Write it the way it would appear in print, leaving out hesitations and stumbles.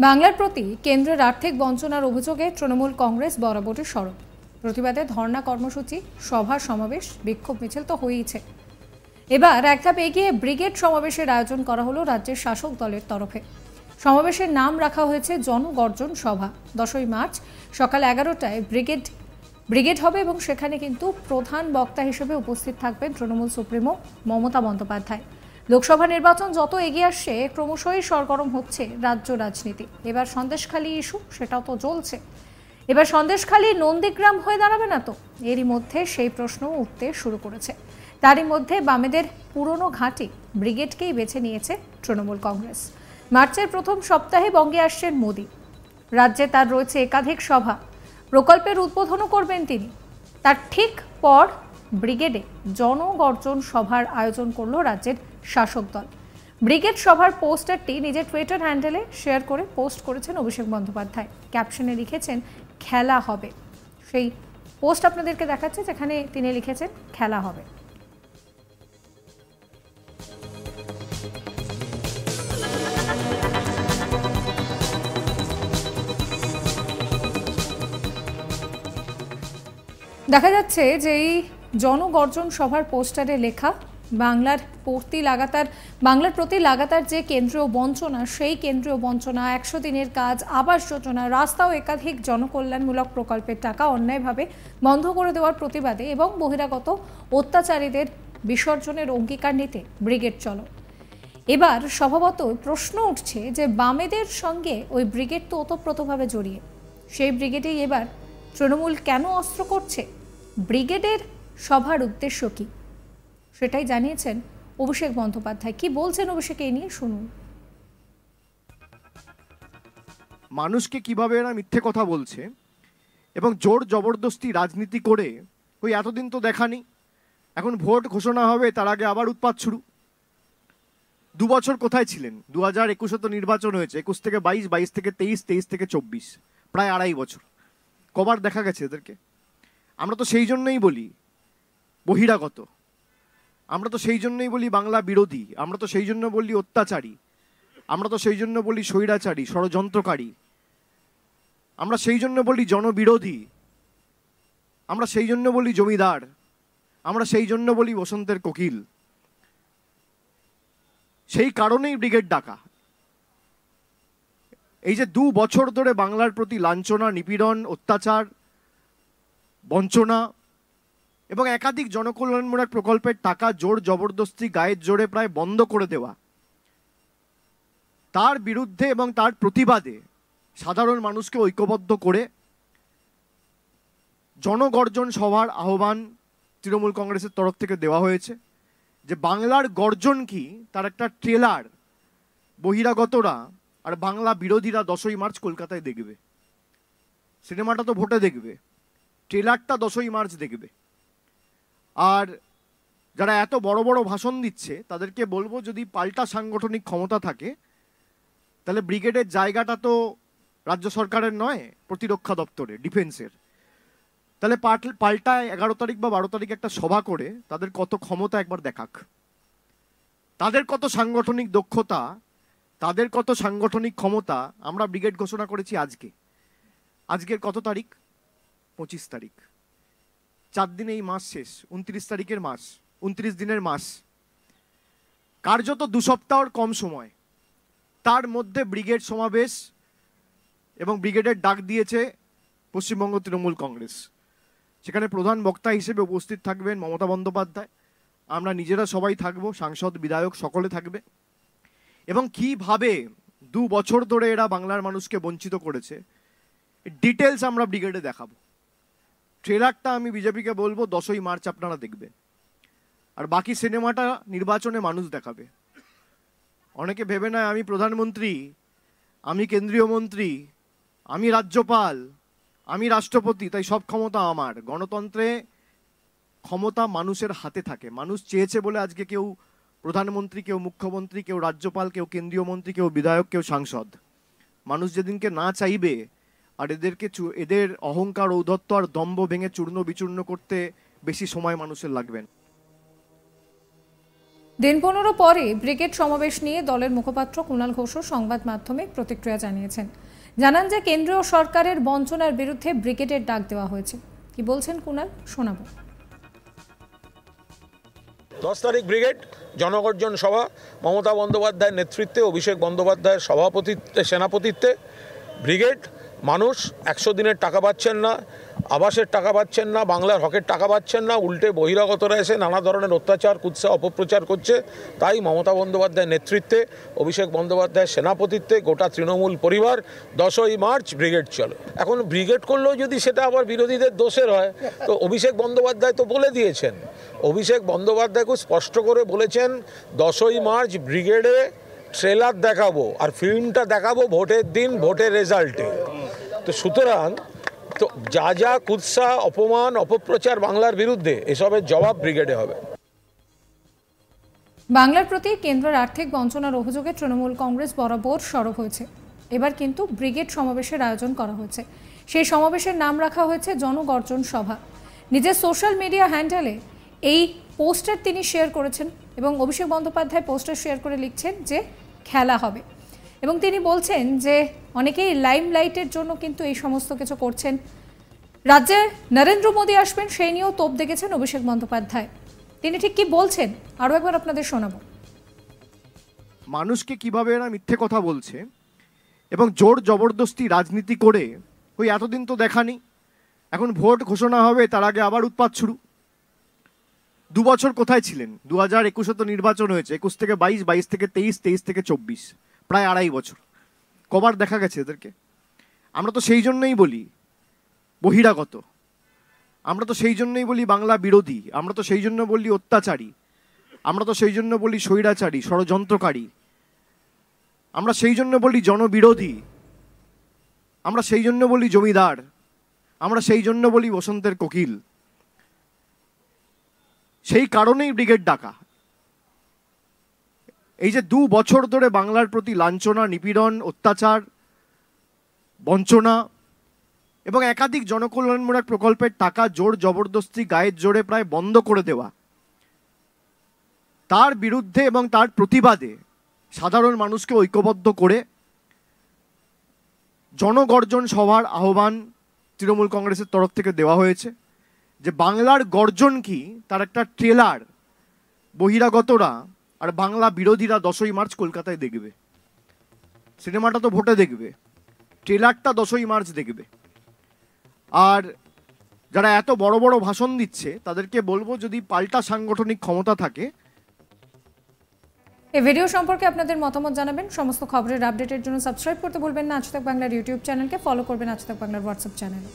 বাংলার প্রতি কেন্দ্রের আর্থিক বঞ্চনার অভিযোগে তৃণমূল কংগ্রেস বরাবরই সরব। প্রতিবাদে ধর্ণা কর্মসূচি, সভা সমাবেশ, বিক্ষোভ মিছিল তো হয়েইছে। এবার এক ধাপ এগিয়ে ব্রিগেড সমাবেশের আয়োজন করা হলো রাজ্যের শাসক দলের তরফে। সমাবেশের নাম রাখা হয়েছে জনগর্জন সভা। 10ই মার্চ সকাল 11টায় ব্রিগেড হবে এবং সেখানে কিন্তু প্রধান বক্তা হিসেবে উপস্থিত থাকবেন তৃণমূল সুপ্রিমো মমতা বন্দ্যোপাধ্যায়। লোকসভা নির্বাচন যত এগিয়ে আসছে ক্রমশই সরগরম হচ্ছে রাজ্য রাজনীতি। এবার সন্দেশখালী ইস্যু, সেটাও তো জ্বলছে। এবার সন্দেশখালী নন্দীগ্রাম হয়ে দাঁড়াবে না তো? এরই মধ্যে সেই প্রশ্ন উঠতে শুরু করেছে। তারই মধ্যে বামেদের পুরনো ঘাঁটি ব্রিগেডকেই বেছে নিয়েছে তৃণমূল কংগ্রেস। মার্চের প্রথম সপ্তাহে বঙ্গে আসছেন মোদি। রাজ্যে তার রয়েছে একাধিক সভা, প্রকল্পের উদ্বোধনও করবেন তিনি। তার ঠিক পর ব্রিগেডে জনগর্জন সভার আয়োজন করলো রাজ্যের শাসক দল। ব্রিগেড সভার পোস্টারটি নিজের টুইটার হ্যান্ডেলে শেয়ার করে পোস্ট করেছেন অভিষেক বন্দ্যোপাধ্যায়। ক্যাপশনে লিখেছেন খেলা হবে। সেই পোস্ট আপনাদেরকে দেখাচ্ছে, যেখানে তিনি লিখেছেন খেলা হবে। দেখা যাচ্ছে যে এই জনগর্জন সভার পোস্টারে লেখা বাংলার প্রতি লাগাতার যে কেন্দ্রীয় বঞ্চনা, সেই কেন্দ্রীয় বঞ্চনা, 100 দিনের কাজ, আবাস যোজনা, রাস্তা ও একাধিক জনকল্যাণমূলক প্রকল্পের টাকা অন্যায়ভাবে বন্ধ করে দেওয়ার প্রতিবাদে এবং বহিরাগত অত্যাচারীদের বিসর্জনের অঙ্গীকার নিতে ব্রিগেড চলো। এবার স্বভাবতই প্রশ্ন উঠছে যে বামেদের সঙ্গে ওই ব্রিগেড তো ওতপ্রোতভাবে জড়িয়ে, সেই ব্রিগেডেই এবার তৃণমূল কেন অস্ত্র করছে? ব্রিগেডের সভার উদ্দেশ্য কি, সেটাই জানিয়েছেন অভিষেক বন্দ্যোপাধ্যায়। কি বলছেন অভিষেক এই নিয়ে, শুনুন। মানুষকে কিভাবে এরা মিথ্যে কথা বলছে এবং জোর জবরদস্তি রাজনীতি করে ওই এতদিন তো দেখানি, এখন ভোট ঘোষণা হবে তার আগে আবার উৎপাত শুরু। 2 বছর কোথায় ছিলেন? 2021 তো নির্বাচন হয়েছে, 21 থেকে 22, 22 থেকে 23, 23 থেকে 24, প্রায় 2.5 বছর। কবার দেখা গেছে এদেরকে? আমরা তো সেই জন্যই বলি বহিরাগত, আমরা তো সেই জন্যই বলি বাংলা বিরোধী, আমরা তো সেই জন্য বলি অত্যাচারী, আমরা তো সেই জন্য বলি স্বৈরাচারী, ষড়যন্ত্রকারী, আমরা সেই জন্য বলি জনবিরোধী, আমরা সেই জন্য বলি জমিদার, আমরা সেই জন্য বলি বসন্তের কোকিল। সেই কারণেই ব্রিগেড ডাকা। এই যে 2 বছর ধরে বাংলার প্রতি লাঞ্ছনা, নিপীড়ন, অত্যাচার, বঞ্চনা এবং একাধিক জনকল্যাণমূলক প্রকল্পের টাকা জোর জবরদস্তি গায়ের জোরে প্রায় বন্ধ করে দেওয়া, তার বিরুদ্ধে এবং তার প্রতিবাদে সাধারণ মানুষকে ঐক্যবদ্ধ করে জনগর্জন সভার আহ্বান তৃণমূল কংগ্রেসের তরফ থেকে দেওয়া হয়েছে। যে বাংলার গর্জন কি তার একটা ট্রেলার বহিরাগতরা আর বাংলা বিরোধীরা 10ই মার্চ কলকাতায় দেখবে। সিনেমাটা তো ভোটে দেখবে, ট্রেলারটা 10ই মার্চ দেখবে। আর যারা এত বড় বড় ভাষণ দিচ্ছে তাদেরকে বলবো, যদি পাল্টা সাংগঠনিক ক্ষমতা থাকে তাহলে ব্রিগেডের জায়গাটা তো রাজ্য সরকারের নয়, প্রতিরক্ষা দপ্তরে, ডিফেন্সের। তাহলে পাল্টা 11 তারিখ বা 12 তারিখ একটা সভা করে তাদের কত ক্ষমতা একবার দেখাক, তাদের কত সাংগঠনিক দক্ষতা, তাদের কত সাংগঠনিক ক্ষমতা। আমরা ব্রিগেড ঘোষণা করেছি আজকের কত তারিখ? 25 তারিখ। 4 দিনে এই মাস শেষ, 29 তারিখের মাস, 29 দিনের মাস, কার্যত 2 সপ্তাহর কম সময়। তার মধ্যে ব্রিগেড সমাবেশ এবং ব্রিগেডের ডাক দিয়েছে পশ্চিমবঙ্গ তৃণমূল কংগ্রেস। সেখানে প্রধান বক্তা হিসেবে উপস্থিত থাকবেন মমতা বন্দ্যোপাধ্যায়, আমরা নিজেরা সবাই থাকব, সাংসদ বিধায়ক সকলে থাকবে। এবং কিভাবে 2 বছর ধরে এরা বাংলার মানুষকে বঞ্চিত করেছে ডিটেলস আমরা ব্রিগেডে দেখাবো। ট্রেলারটা আমি বিজেপিকে বলবো 10ই মার্চ আপনারা দেখবেন, আর বাকি সিনেমাটা নির্বাচনে মানুষ দেখাবে। অনেকে ভেবে নেয় আমি প্রধানমন্ত্রী, আমি কেন্দ্রীয় মন্ত্রী, আমি রাজ্যপাল, আমি রাষ্ট্রপতি, তাই সব ক্ষমতা আমার। গণতন্ত্রে ক্ষমতা মানুষের হাতে থাকে। মানুষ চেয়েছে বলে আজকে কেউ প্রধানমন্ত্রী, কেউ মুখ্যমন্ত্রী, কেউ রাজ্যপাল, কেউ কেন্দ্রীয় মন্ত্রী, কেউ বিধায়ক, কেউ সাংসদ। মানুষ যেদিনকে না চাইবে আর এদের অহংকার, ঔদ্ধত্য আর দম্ভ ভেঙে চূর্ণ বিচূর্ণ করতে বেশি সময় মানুষের লাগবে না। দিন 15 পরে ব্রিগেড সমাবেশ নিয়ে দলের মুখপাত্র কুণাল ঘোষও সংবাদ মাধ্যমে প্রতিক্রিয়া জানিয়েছেন। জানান যে কেন্দ্রীয় সরকারের বঞ্চনার বিরুদ্ধে ব্রিগেডের ডাক দেওয়া হয়েছে। কি বলছেন কুণাল, শোনাবো। 10 তারিখ ব্রিগেড জনগর্জন সভা, মমতা বন্দ্যোপাধ্যায়ের নেতৃত্বে, অভিষেক বন্দ্যোপাধ্যায়ের সভাপতিত্বে, সেনাপতিত্বে ব্রিগেড। মানুষ 100 দিনের টাকা পাচ্ছেন না, আবাসের টাকা পাচ্ছেন না, বাংলার হকের টাকা পাচ্ছেন না, উল্টে বহিরাগতরা এসে নানা ধরনের অত্যাচার, কুৎসা, অপপ্রচার করছে। তাই মমতা বন্দ্যোপাধ্যায়ের নেতৃত্বে, অভিষেক বন্দ্যোপাধ্যায়ের সেনাপতিত্বে গোটা তৃণমূল পরিবার 10ই মার্চ ব্রিগেড চলো। এখন ব্রিগেড করলেও যদি সেটা আবার বিরোধীদের দোষের হয়, তো অভিষেক বন্দ্যোপাধ্যায় তো বলে দিয়েছেন, অভিষেক বন্দ্যোপাধ্যায় খুব স্পষ্ট করে বলেছেন 10ই মার্চ ব্রিগেডে ট্রেলার দেখাবো আর ফিল্মটা দেখাবো ভোটের দিন, ভোটের রেজাল্টে। তো সুতরাং তো যা যা কুৎসা, অপমান, অপপ্রচার বাংলার বিরুদ্ধে, এসবের জবাব ব্রিগেডে হবে। বাংলার প্রতি কেন্দ্রের আর্থিক বঞ্চনার অভিযোগে তৃণমূল কংগ্রেস বরাবর সরব হয়েছে। এবার কিন্তু ব্রিগেড সমাবেশের আয়োজন করা হয়েছে। সেই সমাবেশের নাম রাখা হয়েছে জনগর্জন সভা। নিজের সোশ্যাল মিডিয়া হ্যান্ডেলে এই পোস্টার তিনি শেয়ার করেছেন এবং অভিষেক বন্দ্যোপাধ্যায় পোস্টার শেয়ার করে লিখছেন যে খেলা হবে, এবং তিনি বলছেন যে অনেকেই লাইমলাইটের জন্য কিন্তু এই সমস্ত কিছু করছেন। রাজ্যে নরেন্দ্র মোদী আসবেন সেই নিয়েও তোপ দেখেছেন অভিষেক বন্দ্যোপাধ্যায়। তিনি ঠিক কি বলছেন আরও একবার আপনাদের শোনাবো। মানুষকে কিভাবে এরা মিথ্যে কথা বলছে এবং জোর জবরদস্তি রাজনীতি করে ওই এতদিন তো দেখানি, এখন ভোট ঘোষণা হবে তার আগে আবার উৎপাত শুরু। 2 বছর কোথায় ছিলেন? 2021 তো নির্বাচন হয়েছে, 21 থেকে 22, 22 থেকে 23, 23 থেকে 24, প্রায় 2.5 বছর। কবার দেখা গেছে এদেরকে? আমরা তো সেই জন্যই বলি বহিরাগত, আমরা তো সেই জন্যই বলি বাংলা বিরোধী, আমরা তো সেই জন্য বলি অত্যাচারী, আমরা তো সেই জন্য বলি স্বৈরাচারী, ষড়যন্ত্রকারী, আমরা সেই জন্য বলি জনবিরোধী, আমরা সেই জন্য বলি জমিদার, আমরা সেই জন্য বলি বসন্তের কোকিল। সেই কারণেই ব্রিগেড ডাকা। এই যে 2 বছর ধরে বাংলার প্রতি লাঞ্ছনা, নিপীড়ন, অত্যাচার, বঞ্চনা এবং একাধিক জনকল্যাণমূলক প্রকল্পের টাকা জোর জবরদস্তি গায়ের জোরে প্রায় বন্ধ করে দেওয়া, তার বিরুদ্ধে এবং তার প্রতিবাদে সাধারণ মানুষকে ঐক্যবদ্ধ করে জনগর্জন সভার আহ্বান তৃণমূল কংগ্রেসের তরফ থেকে দেওয়া হয়েছে। যে বাংলার গর্জন কি তার একটা ট্রেলার বহিরাগতরা আর বাংলা বিরোধীরা 10ই মার্চ কলকাতায় দেখবে। সিনেমাটা তো ভোটে দেখবে, ট্রেলারটা 10ই মার্চ দেখবে। আর যারা এত বড় বড় ভাষণ দিচ্ছে তাদেরকে বলবো, যদি পাল্টা সাংগঠনিক ক্ষমতা থাকে। এই ভিডিও সম্পর্কে আপনাদের মতামত জানাবেন। সমস্ত খবরের আপডেটের জন্য সাবস্ক্রাইব করতে ভুলবেন না আজ তাক বাংলার ইউটিউব চ্যানেলকে, ফলো করবেন আজ তাক বাংলার হোয়াটসঅ্যাপ চ্যানেল।